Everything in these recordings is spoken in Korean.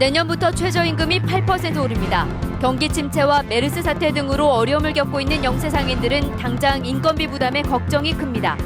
내년부터 최저임금이 8% 오릅니다. 경기 침체와 메르스 사태 등으로 어려움을 겪고 있는 영세상인들은 당장 인건비 부담에 걱정이 큽니다.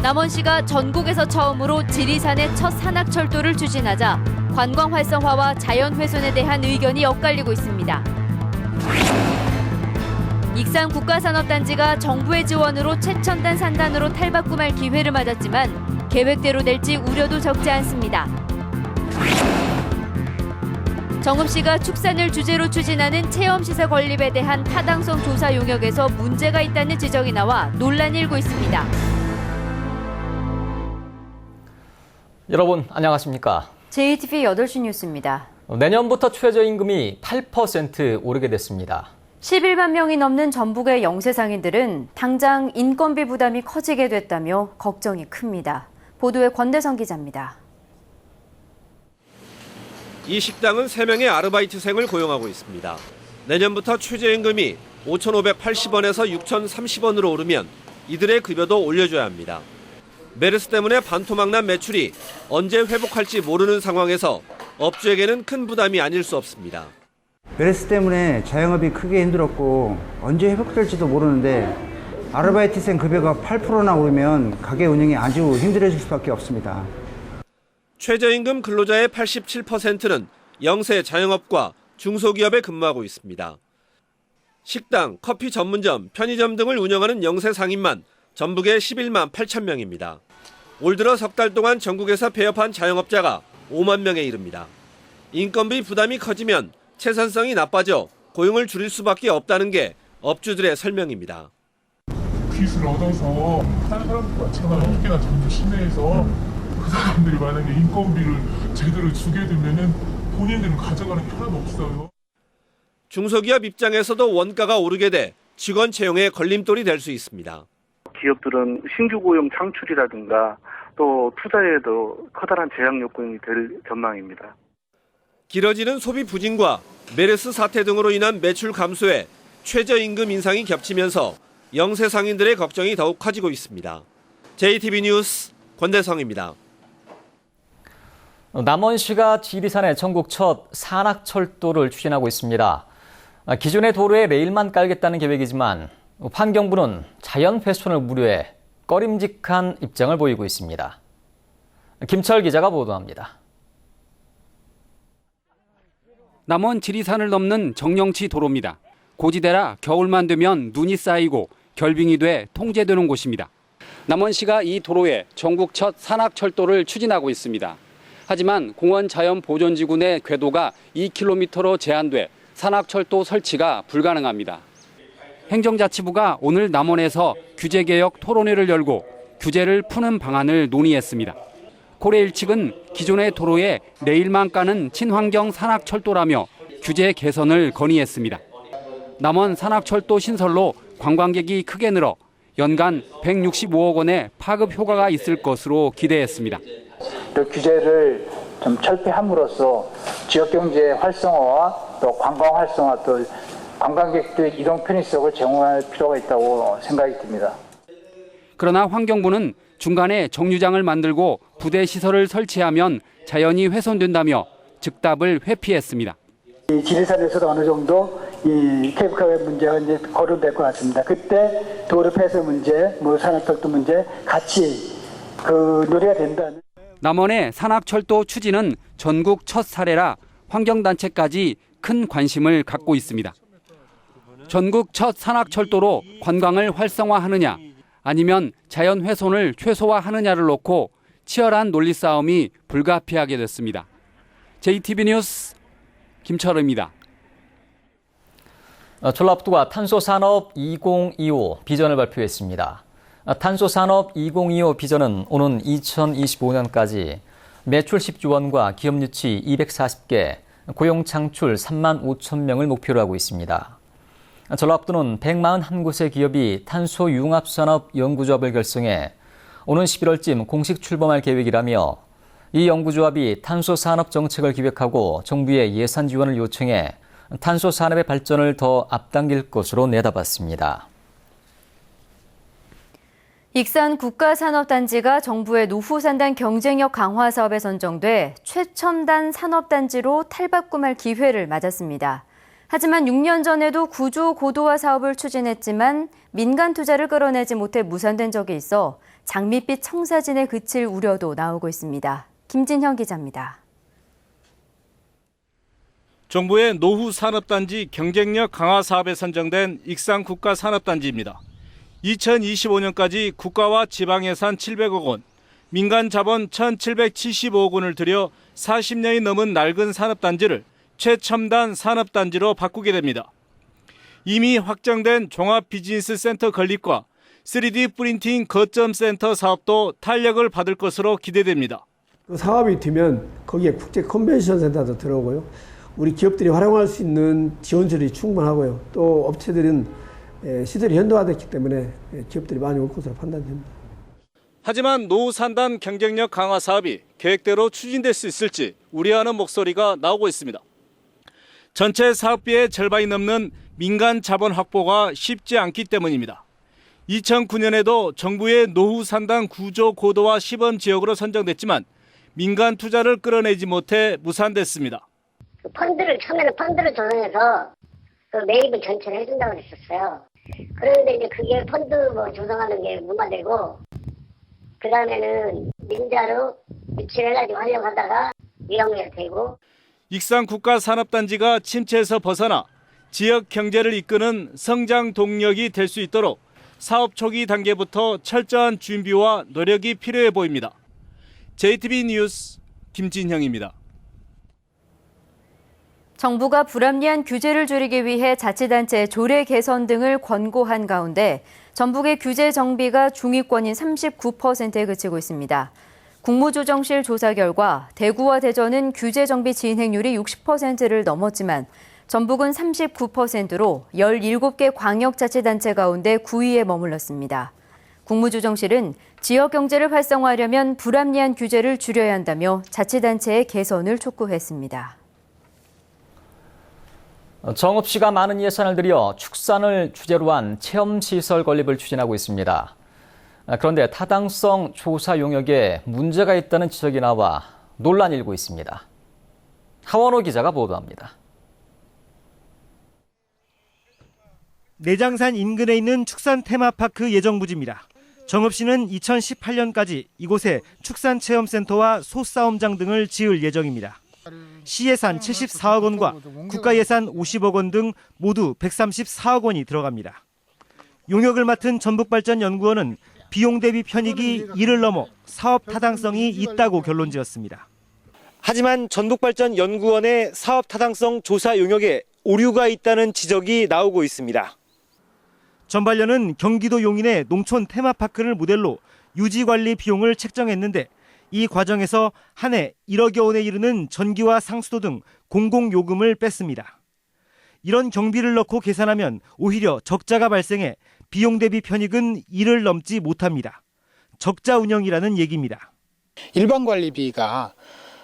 남원시가 전국에서 처음으로 지리산의 첫 산악철도를 추진하자 관광 활성화와 자연 훼손에 대한 의견이 엇갈리고 있습니다. 익산 국가산업단지가 정부의 지원으로 최첨단 산단으로 탈바꿈할 기회를 맞았지만 계획대로 될지 우려도 적지 않습니다. 정읍시가 축산을 주제로 추진하는 체험시설 건립에 대한 타당성 조사 용역에서 문제가 있다는 지적이 나와 논란이 일고 있습니다. 여러분 안녕하십니까? JTBC 8시 뉴스입니다. 내년부터 최저임금이 8% 오르게 됐습니다. 11만 명이 넘는 전북의 영세상인들은 당장 인건비 부담이 커지게 됐다며 걱정이 큽니다. 보도에 권대성 기자입니다. 이 식당은 3명의 아르바이트생을 고용하고 있습니다. 내년부터 최저임금이 5,580원에서 6,030원으로 오르면 이들의 급여도 올려줘야 합니다. 메르스 때문에 반토막난 매출이 언제 회복할지 모르는 상황에서 업주에게는 큰 부담이 아닐 수 없습니다. 메르스 때문에 자영업이 크게 힘들었고 언제 회복될지도 모르는데 아르바이트생 급여가 8%나 오르면 가게 운영이 아주 힘들어질 수밖에 없습니다. 최저임금 근로자의 87%는 영세 자영업과 중소기업에 근무하고 있습니다. 식당, 커피 전문점, 편의점 등을 운영하는 영세 상인만 전북에 11만 8천 명입니다. 올 들어 석 달 동안 전국에서 폐업한 자영업자가 5만 명에 이릅니다. 인건비 부담이 커지면 생산성이 나빠져 고용을 줄일 수밖에 없다는 게 업주들의 설명입니다. 빚을 얻어서 다른 사람들 많잖아요. 특히나 전주 시내에서 그 사람들이 만약에 인건비를 제대로 주게 되면은 본인들은 가져가는 게 하나도 없어요. 중소기업 입장에서도 원가가 오르게 돼 직원 채용에 걸림돌이 될 수 있습니다. 기업들은 신규 고용 창출이라든가 또 투자에도 커다란 제약 요건이 될 전망입니다. 길어지는 소비 부진과 메르스 사태 등으로 인한 매출 감소에 최저임금 인상이 겹치면서 영세 상인들의 걱정이 더욱 커지고 있습니다. JTBC 뉴스 권대성입니다. 남원시가 지리산에 전국 첫 산악철도를 추진하고 있습니다. 기존의 도로에 레일만 깔겠다는 계획이지만 환경부는 자연 훼손을 우려해 꺼림직한 입장을 보이고 있습니다. 김철 기자가 보도합니다. 남원 지리산을 넘는 정령치 도로입니다. 고지대라 겨울만 되면 눈이 쌓이고 결빙이 돼 통제되는 곳입니다. 남원시가 이 도로에 전국 첫 산악철도를 추진하고 있습니다. 하지만 공원자연보존지구 내 궤도가 2km로 제한돼 산악철도 설치가 불가능합니다. 행정자치부가 오늘 남원에서 규제개혁 토론회를 열고 규제를 푸는 방안을 논의했습니다. 고래일 측은 기존의 도로에 레일만 까는 친환경 산악철도라며 규제 개선을 건의했습니다. 남원 산악철도 신설로 관광객이 크게 늘어 연간 165억 원의 파급 효과가 있을 것으로 기대했습니다. 규제를 좀 철폐함으로써 지역경제 활성화와 또 관광 활성화 또 관광객들 이동 편의성을 제공할 필요가 있다고 생각이 듭니다. 그러나 환경부는 중간에 정류장을 만들고 부대 시설을 설치하면 자연이 훼손된다며 즉답을 회피했습니다. 이 지리산에서도 어느 정도 이 케이블카의 문제가 이제 거론될 것 같습니다. 그때 도로 폐쇄 문제, 산악철도 문제 같이 논의가 된다는. 남원의 산악철도 추진은 전국 첫 사례라 환경단체까지 큰 관심을 갖고 있습니다. 전국 첫 산악철도로 관광을 활성화하느냐 아니면 자연 훼손을 최소화하느냐를 놓고 치열한 논리 싸움이 불가피하게 됐습니다. JTBC 뉴스 김철우입니다. 전라북도가 탄소산업 2025 비전을 발표했습니다. 탄소산업 2025 비전은 오는 2025년까지 매출 10조 원과 기업 유치 240개, 고용 창출 3만 5천 명을 목표로 하고 있습니다. 전라북도는 141곳의 기업이 탄소융합산업 연구조합을 결성해 오는 11월쯤 공식 출범할 계획이라며 이 연구조합이 탄소산업 정책을 기획하고 정부의 예산 지원을 요청해 탄소산업의 발전을 더 앞당길 것으로 내다봤습니다. 익산 국가산업단지가 정부의 노후산단 경쟁력 강화 사업에 선정돼 최첨단 산업단지로 탈바꿈할 기회를 맞았습니다. 하지만 6년 전에도 구조 고도화 사업을 추진했지만 민간 투자를 끌어내지 못해 무산된 적이 있어 장밋빛 청사진에 그칠 우려도 나오고 있습니다. 김진형 기자입니다. 정부의 노후산업단지 경쟁력 강화 사업에 선정된 익산 국가산업단지입니다. 2025년까지 국가와 지방예산 700억 원, 민간 자본 1,775억 원을 들여 40년이 넘은 낡은 산업단지를 최첨단 산업단지로 바꾸게 됩니다. 이미 확정된 종합비즈니스센터 건립과 3D 프린팅 거점센터 사업도 탄력을 받을 것으로 기대됩니다. 그 사업이 되면 거기에 국제 컨벤션 센터도 들어오고요. 우리 기업들이 활용할 수 있는 지원들이 충분하고요. 또 업체들은 시설이 현대화됐기 때문에 기업들이 많이 올 것으로 판단됩니다. 하지만 노후산단 경쟁력 강화 사업이 계획대로 추진될 수 있을지 우려하는 목소리가 나오고 있습니다. 전체 사업비의 절반이 넘는 민간 자본 확보가 쉽지 않기 때문입니다. 2009년에도 정부의 노후산단 구조 고도화 시범 지역으로 선정됐지만 민간 투자를 끌어내지 못해 무산됐습니다. 처음에는 펀드를 조성해서 그 매입을 전체를 해준다고 했었어요. 그런데 이제 그게 펀드 조성하는 게 무마되고, 그 다음에는 민자로 유치를 해가지고 하려고 하다가 위험하게 되고. 익산 국가산업단지가 침체에서 벗어나 지역 경제를 이끄는 성장 동력이 될 수 있도록 사업 초기 단계부터 철저한 준비와 노력이 필요해 보입니다. JTB 뉴스 김진형입니다. 정부가 불합리한 규제를 줄이기 위해 자치단체의 조례 개선 등을 권고한 가운데 전북의 규제 정비가 중위권인 39%에 그치고 있습니다. 국무조정실 조사 결과 대구와 대전은 규제 정비 진행률이 60%를 넘었지만 전북은 39%로 17개 광역자치단체 가운데 9위에 머물렀습니다. 국무조정실은 지역 경제를 활성화하려면 불합리한 규제를 줄여야 한다며 자치단체의 개선을 촉구했습니다. 정읍시가 많은 예산을 들여 축산을 주제로 한 체험시설 건립을 추진하고 있습니다. 그런데 타당성 조사 용역에 문제가 있다는 지적이 나와 논란이 일고 있습니다. 하원호 기자가 보도합니다. 내장산 인근에 있는 축산 테마파크 예정 부지입니다. 정읍시는 2018년까지 이곳에 축산체험센터와 소싸움장 등을 지을 예정입니다. 시예산 74억 원과 국가예산 50억 원 등 모두 134억 원이 들어갑니다. 용역을 맡은 전북발전연구원은 비용 대비 편익이 1을 넘어 사업 타당성이 있다고 결론지었습니다. 하지만 전북발전연구원의 사업 타당성 조사 용역에 오류가 있다는 지적이 나오고 있습니다. 전반련은 경기도 용인의 농촌 테마파크를 모델로 유지관리 비용을 책정했는데 이 과정에서 한 해 1억여 원에 이르는 전기와 상수도 등 공공요금을 뺐습니다. 이런 경비를 넣고 계산하면 오히려 적자가 발생해 비용 대비 편익은 1을 넘지 못합니다. 적자 운영이라는 얘기입니다. 일반 관리비가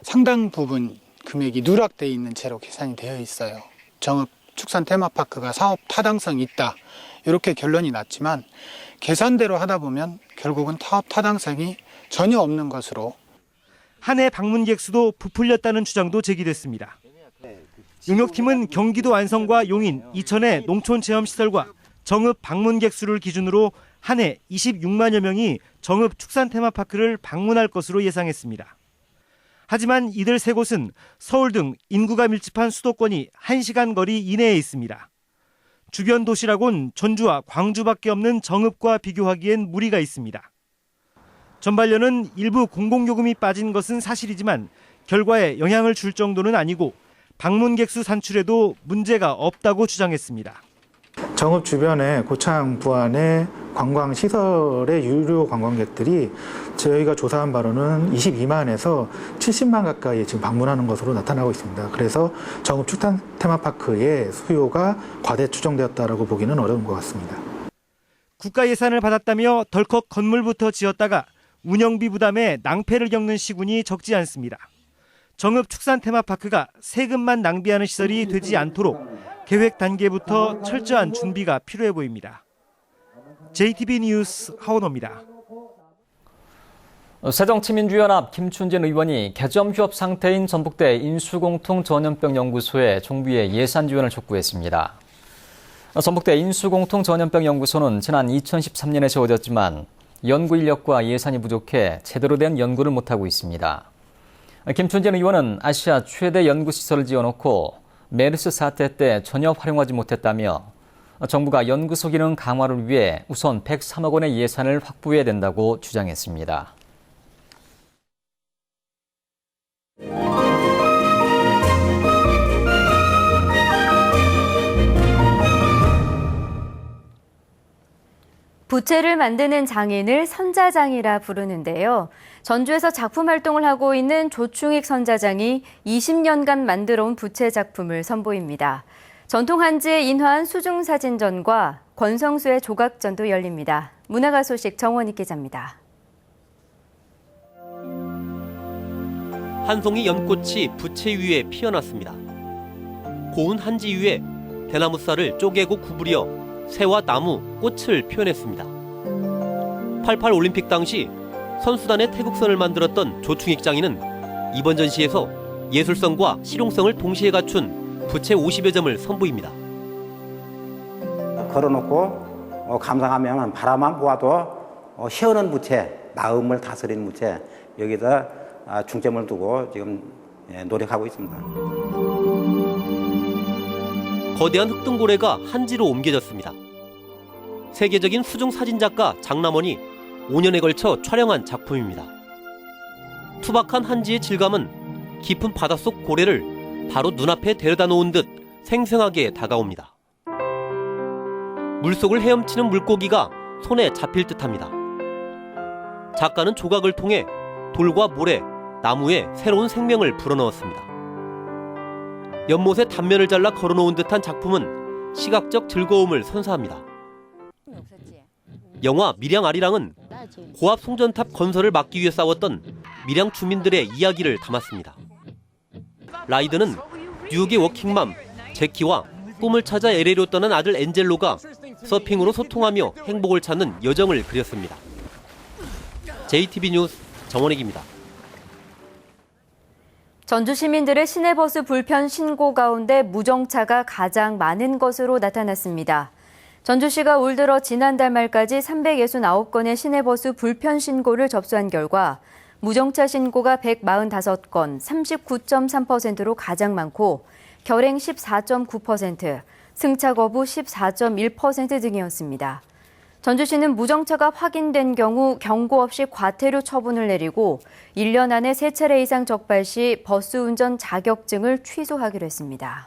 상당 부분 금액이 누락되어 있는 채로 계산이 되어 있어요. 정읍 축산 테마파크가 사업 타당성이 있다. 이렇게 결론이 났지만 계산대로 하다 보면 결국은 사업 타당성이 전혀 없는 것으로. 한 해 방문객 수도 부풀렸다는 주장도 제기됐습니다. 용역팀은 경기도 안성과 용인, 이천의 농촌체험시설과 정읍 방문객 수를 기준으로 한 해 26만여 명이 정읍 축산 테마파크를 방문할 것으로 예상했습니다. 하지만 이들 세 곳은 서울 등 인구가 밀집한 수도권이 1시간 거리 이내에 있습니다. 주변 도시라곤 전주와 광주밖에 없는 정읍과 비교하기엔 무리가 있습니다. 전반련은 일부 공공요금이 빠진 것은 사실이지만 결과에 영향을 줄 정도는 아니고 방문객 수 산출에도 문제가 없다고 주장했습니다. 정읍 주변의 고창 부안의 관광시설의 유료 관광객들이 저희가 조사한 바로는 22만에서 70만 가까이 지금 방문하는 것으로 나타나고 있습니다. 그래서 정읍 축산 테마파크의 수요가 과대 추정되었다라고 보기는 어려운 것 같습니다. 국가 예산을 받았다며 덜컥 건물부터 지었다가 운영비 부담에 낭패를 겪는 시군이 적지 않습니다. 정읍 축산 테마파크가 세금만 낭비하는 시설이 되지 않도록 계획 단계부터 철저한 준비가 필요해 보입니다. JTB 뉴스 하원호입니다. 새정치민주연합 김춘진 의원이 개점 휴업 상태인 전북대 인수공통 전염병 연구소에 정부의 예산 지원을 촉구했습니다. 전북대 인수공통 전염병 연구소는 지난 2013년에 세워졌지만 연구 인력과 예산이 부족해 제대로 된 연구를 못하고 있습니다. 김춘진 의원은 아시아 최대 연구시설을 지어놓고 메르스 사태 때 전혀 활용하지 못했다며 정부가 연구소 기능 강화를 위해 우선 103억 원의 예산을 확보해야 된다고 주장했습니다. 부채를 만드는 장인을 선자장이라 부르는데요. 전주에서 작품 활동을 하고 있는 조충익 선자장이 20년간 만들어온 부채 작품을 선보입니다. 전통 한지에 인화한 수중사진전과 권성수의 조각전도 열립니다. 문화가 소식 정원익 기자입니다. 한 송이 연꽃이 부채 위에 피어났습니다. 고운 한지 위에 대나무 쌀을 쪼개고 구부려 새와 나무, 꽃을 표현했습니다. 88 올림픽 당시 선수단의 태극선을 만들었던 조충익 장인은 이번 전시에서 예술성과 실용성을 동시에 갖춘 부채 50여 점을 선보입니다. 걸어놓고 감상하면 바라만 보아도 시원한 부채, 마음을 다스리는 부채, 여기다 중점을 두고 지금 노력하고 있습니다. 거대한 흑등고래가 한지로 옮겨졌습니다. 세계적인 수중 사진작가 장남원이 5년에 걸쳐 촬영한 작품입니다. 투박한 한지의 질감은 깊은 바닷속 고래를 바로 눈앞에 데려다 놓은 듯 생생하게 다가옵니다. 물속을 헤엄치는 물고기가 손에 잡힐 듯합니다. 작가는 조각을 통해 돌과 모래, 나무에 새로운 생명을 불어넣었습니다. 연못의 단면을 잘라 걸어놓은 듯한 작품은 시각적 즐거움을 선사합니다. 영화 밀양아리랑은 고압 송전탑 건설을 막기 위해 싸웠던 밀양 주민들의 이야기를 담았습니다. 라이드는 뉴욕의 워킹맘 제키와 꿈을 찾아 LA로 떠난 아들 엔젤로가 서핑으로 소통하며 행복을 찾는 여정을 그렸습니다. JTB 뉴스 정원익입니다. 전주 시민들의 시내버스 불편 신고 가운데 무정차가 가장 많은 것으로 나타났습니다. 전주시가 올 들어 지난달 말까지 369건의 시내버스 불편 신고를 접수한 결과 무정차 신고가 145건, 39.3%로 가장 많고 결행 14.9%, 승차 거부 14.1% 등이었습니다. 전주시는 무정차가 확인된 경우 경고 없이 과태료 처분을 내리고 1년 안에 3차례 이상 적발 시 버스 운전 자격증을 취소하기로 했습니다.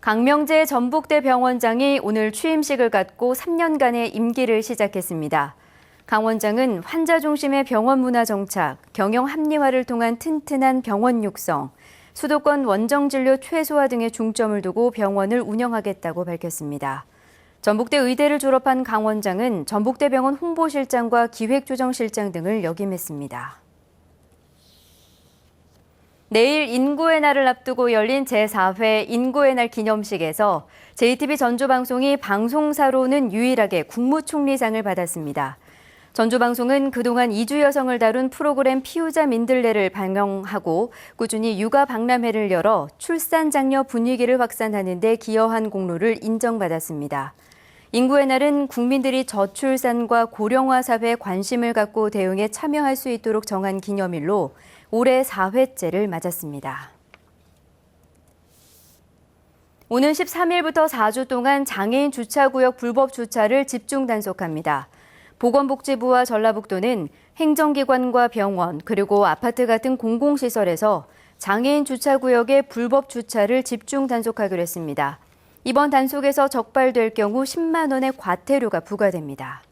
강명재 전북대 병원장이 오늘 취임식을 갖고 3년간의 임기를 시작했습니다. 강 원장은 환자 중심의 병원 문화 정착, 경영 합리화를 통한 튼튼한 병원 육성, 수도권 원정 진료 최소화 등에 중점을 두고 병원을 운영하겠다고 밝혔습니다. 전북대 의대를 졸업한 강 원장은 전북대병원 홍보실장과 기획조정실장 등을 역임했습니다. 내일 인구의 날을 앞두고 열린 제4회 인구의 날 기념식에서 JTB 전주방송이 방송사로는 유일하게 국무총리상을 받았습니다. 전주방송은 그동안 이주 여성을 다룬 프로그램 피우자 민들레를 방영하고 꾸준히 육아 박람회를 열어 출산 장려 분위기를 확산하는 데 기여한 공로를 인정받았습니다. 인구의 날은 국민들이 저출산과 고령화 사회에 관심을 갖고 대응에 참여할 수 있도록 정한 기념일로 올해 4회째를 맞았습니다. 오는 13일부터 4주 동안 장애인 주차구역 불법 주차를 집중 단속합니다. 보건복지부와 전라북도는 행정기관과 병원 그리고 아파트 같은 공공시설에서 장애인 주차구역의 불법 주차를 집중 단속하기로 했습니다. 이번 단속에서 적발될 경우 10만 원의 과태료가 부과됩니다.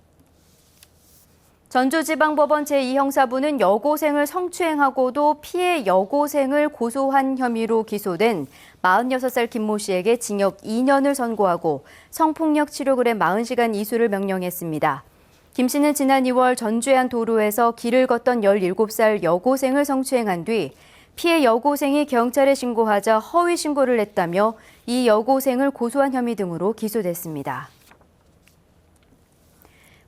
전주지방법원 제2형사부는 여고생을 성추행하고도 피해 여고생을 고소한 혐의로 기소된 46살 김모 씨에게 징역 2년을 선고하고 성폭력 치료글의 40시간 이수를 명령했습니다. 김 씨는 지난 2월 전주의 한 도로에서 길을 걷던 17살 여고생을 성추행한 뒤 피해 여고생이 경찰에 신고하자 허위 신고를 했다며 이 여고생을 고소한 혐의 등으로 기소됐습니다.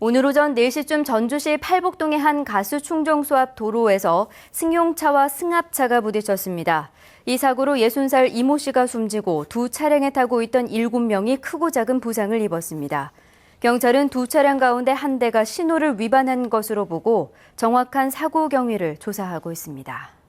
오늘 오전 4시쯤 전주시 팔복동의 한 가스 충정소 앞 도로에서 승용차와 승합차가 부딪혔습니다. 이 사고로 60살 이모 씨가 숨지고 두 차량에 타고 있던 7명이 크고 작은 부상을 입었습니다. 경찰은 두 차량 가운데 한 대가 신호를 위반한 것으로 보고 정확한 사고 경위를 조사하고 있습니다.